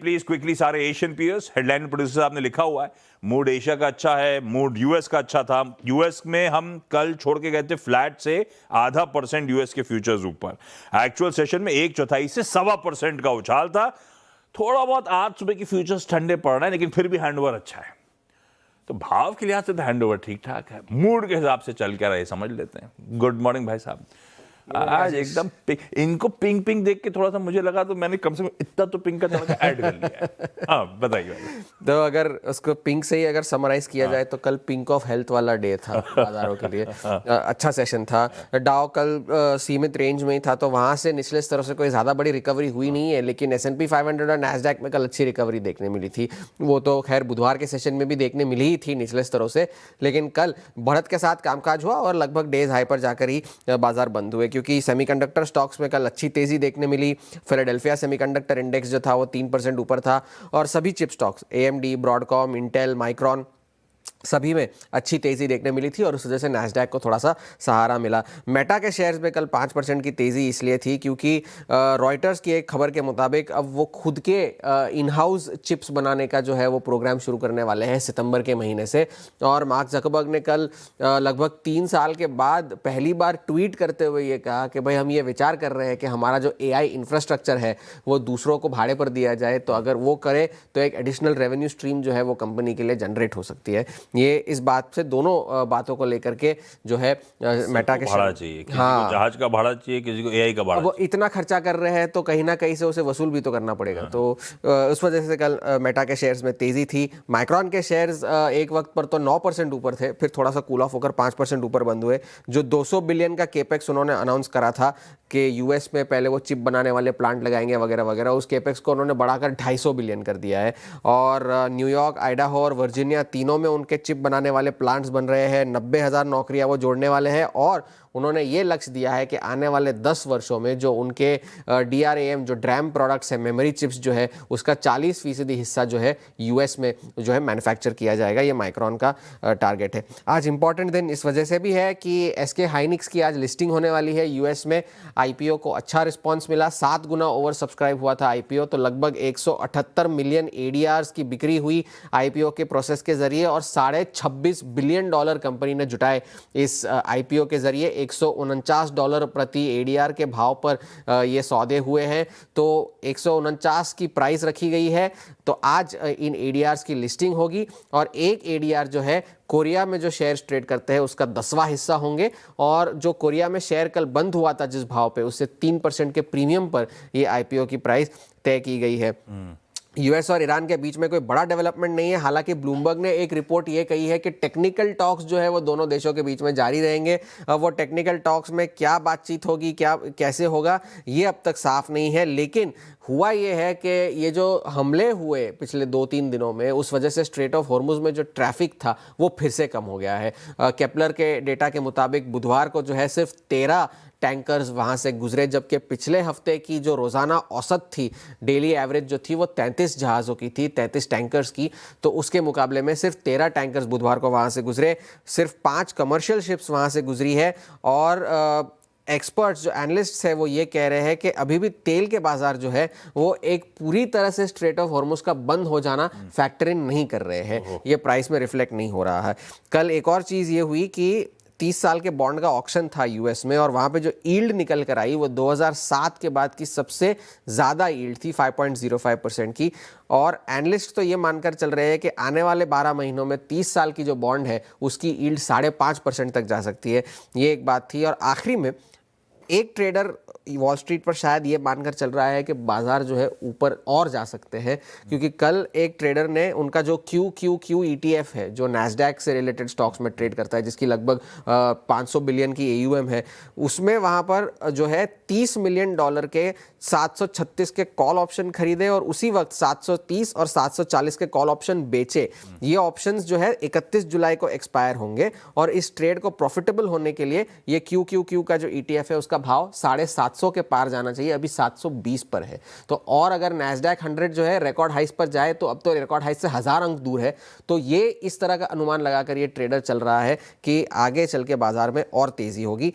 Please quickly सारे Asian peers. Headline producer आपने लिखा हुआ है, मूड एशिया का अच्छा है, मूड यूएस का अच्छा था। यूएस में हम कल छोड़ के गए थे फ्लैट से 0.5% यूएस के फ्यूचर्स ऊपर। एक्चुअल सेशन में 1/4 से 1.25% का उछाल था। थोड़ा बहुत आज सुबह की फ्यूचर्स ठंडे पड़ रहे हैं, लेकिन फिर भी हैंडओवर अच्छा है। तो भाव के लिहाज से तो हैंडओवर ठीक ठाक है, मूड के हिसाब से चल क्या रहे समझ लेते हैं। गुड मॉर्निंग भाई साहब। आज एकदम इनको पिंक पिंक देख के थोड़ा सा मुझे लगा, तो मैंने कम से कम इतना तो पिंक का थोड़ा सा ऐड कर लिया है। हाँ बताइए। तो अगर उसको पिंक से ही अगर समराइज किया जाए तो कल पिंक ऑफ हेल्थ वाला डे था बाजारों के लिए। अच्छा सेशन था। डाउ कल सीमित रेंज में ही था, तो वहां से निचले स्तरों से कोई ज्यादा बड़ी रिकवरी हुई नहीं है, लेकिन S&P 500 और नैस्डैक में कल अच्छी रिकवरी देखने मिली थी। वो तो खैर बुधवार के सेशन में भी देखने मिली ही थी निचले स्तरों से, लेकिन कल बढ़त के साथ कामकाज हुआ और लगभग डेज हाई पर जाकर ही बाजार बंद हुए, क्योंकि सेमीकंडक्टर स्टॉक्स में कल अच्छी तेजी देखने मिली। फिलाडेल्फिया सेमीकंडक्टर इंडेक्स जो था वो 3% ऊपर था, और सभी chip stocks AMD, Broadcom, Intel, micron सभी में अच्छी तेजी देखने मिली थी, और उस वजह से नैस्डैक को थोड़ा सा सहारा मिला। मेटा के शेयर्स में कल 5% की तेजी इसलिए थी क्योंकि रॉयटर्स की एक खबर के मुताबिक अब वो खुद के इन हाउस चिप्स बनाने का जो है वो प्रोग्राम शुरू करने वाले हैं सितंबर के महीने से। और मार्क जकरबर्ग ने कल लगभग 3 साल के बाद पहली बार ट्वीट करते हुए ये कहा कि भाई हम ये विचार कर रहे हैं कि हमारा जो AI इंफ्रास्ट्रक्चर है वो दूसरों को भाड़े पर दिया जाए, तो अगर वो करे तो एक एडिशनल रेवेन्यू स्ट्रीम जो है वो कंपनी के लिए जनरेट हो सकती है। ये इस बात से दोनों बातों को लेकर के जो है मेटा के भाड़ा चाहिए, किसी को जहाज का भाड़ा चाहिए, किसी को AI का भाड़ा। वो इतना खर्चा कर रहे हैं तो कहीं ना कहीं से उसे वसूल भी तो करना पड़ेगा। तो उस वजह से कल मेटा के शेयर्स में तेजी थी। माइक्रॉन के शेयर्स एक वक्त पर तो 9% ऊपर थे, फिर थोड़ा सा कूल ऑफ होकर 5% ऊपर बंद हुए। जो 200 बिलियन का केपेक्स उन्होंने अनाउंस करा था कि यूएस में पहले वो चिप बनाने वाले प्लांट लगाएंगे वगैरह वगैरह, उस केपेक्स को उन्होंने बढ़ाकर 250 बिलियन कर दिया है। और न्यूयॉर्क, आइडाहो और वर्जीनिया तीनों में उनके चिप बनाने वाले प्लांट्स बन रहे हैं। 90,000 नौकरियां वो जोड़ने वाले हैं, और उन्होंने ये लक्ष्य दिया है कि आने वाले 10 वर्षों में जो उनके DRAM जो ड्रैम प्रोडक्ट्स है, मेमोरी चिप्स जो है, उसका 40% हिस्सा जो है यूएस में जो है मैन्युफैक्चर किया जाएगा। ये माइक्रॉन का टारगेट है। आज इंपॉर्टेंट दिन इस वजह से भी है कि SK हाइनिक्स की आज लिस्टिंग होने वाली है यूएस में। IPO को अच्छा रिस्पॉन्स मिला, 7 गुना ओवर सब्सक्राइब हुआ था IPO, तो लगभग 178 मिलियन ADRs की बिक्री हुई IPO के प्रोसेस के जरिए, और $26 बिलियन कंपनी ने जुटाए इस IPO के जरिए। $149 प्रति ADR के भाव पर ये सौदे हुए हैं, तो 149 की प्राइस रखी गई है। तो आज इन ADRs की लिस्टिंग होगी, और एक ADR जो है कोरिया में जो शेयर ट्रेड करते हैं उसका 10वां हिस्सा होंगे, और जो कोरिया में शेयर कल बंद हुआ था जिस भाव पे, उससे 3% के प्रीमियम पर ये IPO की प्राइस तय की गई है। यूएस और ईरान के बीच में कोई बड़ा डेवलपमेंट नहीं है। हालांकि ब्लूमबर्ग ने एक रिपोर्ट ये कही है कि टेक्निकल टॉक्स जो है वो दोनों देशों के बीच में जारी रहेंगे। अब वो टेक्निकल टॉक्स में क्या बातचीत होगी, क्या कैसे होगा, ये अब तक साफ नहीं है। लेकिन हुआ ये है कि ये जो हमले हुए पिछले 2-3 दिनों में, उस वजह से स्ट्रेट ऑफ हॉर्मुज में जो ट्रैफिक था वो फिर से कम हो गया है। केपलर के डेटा के मुताबिक बुधवार को जो है सिर्फ 13 टैंकर्स वहां से गुजरे, जबकि पिछले हफ्ते की जो रोजाना औसत थी, डेली एवरेज जो थी, वो 33 जहाज़ों की थी, 33 टैंकर्स की। तो उसके मुकाबले में सिर्फ 13 टैंकर्स बुधवार को वहां से गुजरे, सिर्फ 5 कमर्शियल शिप्स वहां से गुजरी है। और एक्सपर्ट्स जो एनालिस्ट्स है वो ये कह रहे हैं कि अभी भी तेल के बाजार जो है वो एक पूरी तरह से स्ट्रेट ऑफ हॉर्मुज का बंद हो जाना फैक्टर इन नहीं कर रहे हैं, ये प्राइस में रिफ्लेक्ट नहीं हो रहा है। कल एक और चीज़ ये हुई कि 30 साल के बॉन्ड का ऑक्शन था यूएस में, और वहां पे जो यील्ड निकल कर आई वो 2007 के बाद की सबसे ज़्यादा यील्ड थी, 5.05% की। और एनालिस्ट तो ये मानकर चल रहे हैं कि आने वाले 12 महीनों में 30 साल की जो बॉन्ड है उसकी यील्ड 5.5% तक जा सकती है। ये एक बात थी। और आखिरी में एक ट्रेडर वॉल स्ट्रीट पर शायद ये मानकर चल रहा है कि बाजार जो है ऊपर और जा सकते हैं, क्योंकि कल एक ट्रेडर ने उनका जो QQQ ETF है, जो नैस्डैक से रिलेटेड स्टॉक्स में ट्रेड करता है, जिसकी लगभग 500 बिलियन की AUM है, उसमें वहाँ पर जो है $30 मिलियन के 736 के कॉल ऑप्शन खरीदे, और उसी वक्त 730 और 740 के कॉल ऑप्शन बेचे। ये ऑप्शंस जो है 31 जुलाई को एक्सपायर होंगे, और इस ट्रेड को प्रॉफिटेबल होने के लिए ये QQQ का जो ETF है उसका भाव 750 के पार जाना चाहिए, अभी 720 पर है। तो और अगर नैस्डैक 100 जो है रिकॉर्ड हाइस पर जाए तो अब तो रिकॉर्ड हाइस से 1000 अंक दूर है। तो ये इस तरह का अनुमान लगाकर ये ट्रेडर चल रहा है कि आगे चल के बाजार में और तेजी होगी।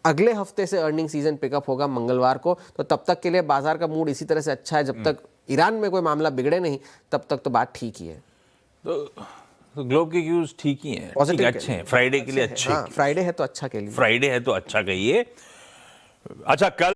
अगले हफ्ते से अर्निंग सीजन पिकअप होगा मंगलवार को, तो तब तक के लिए बाजार का मूड इसी तरह से अच्छा है जब तक ईरान में कोई मामला बिगड़े नहीं तब तक तो बात ठीक ही है। तो ग्लोब के व्यूज ठीक ही हैं, Positive ठीक के अच्छे हैं, फ्राइडे के लिए अच्छे। हाँ, फ्राइडे है तो अच्छा के लिए। फ्राइडे है तो अच्छा कहिए। अच्छा, कल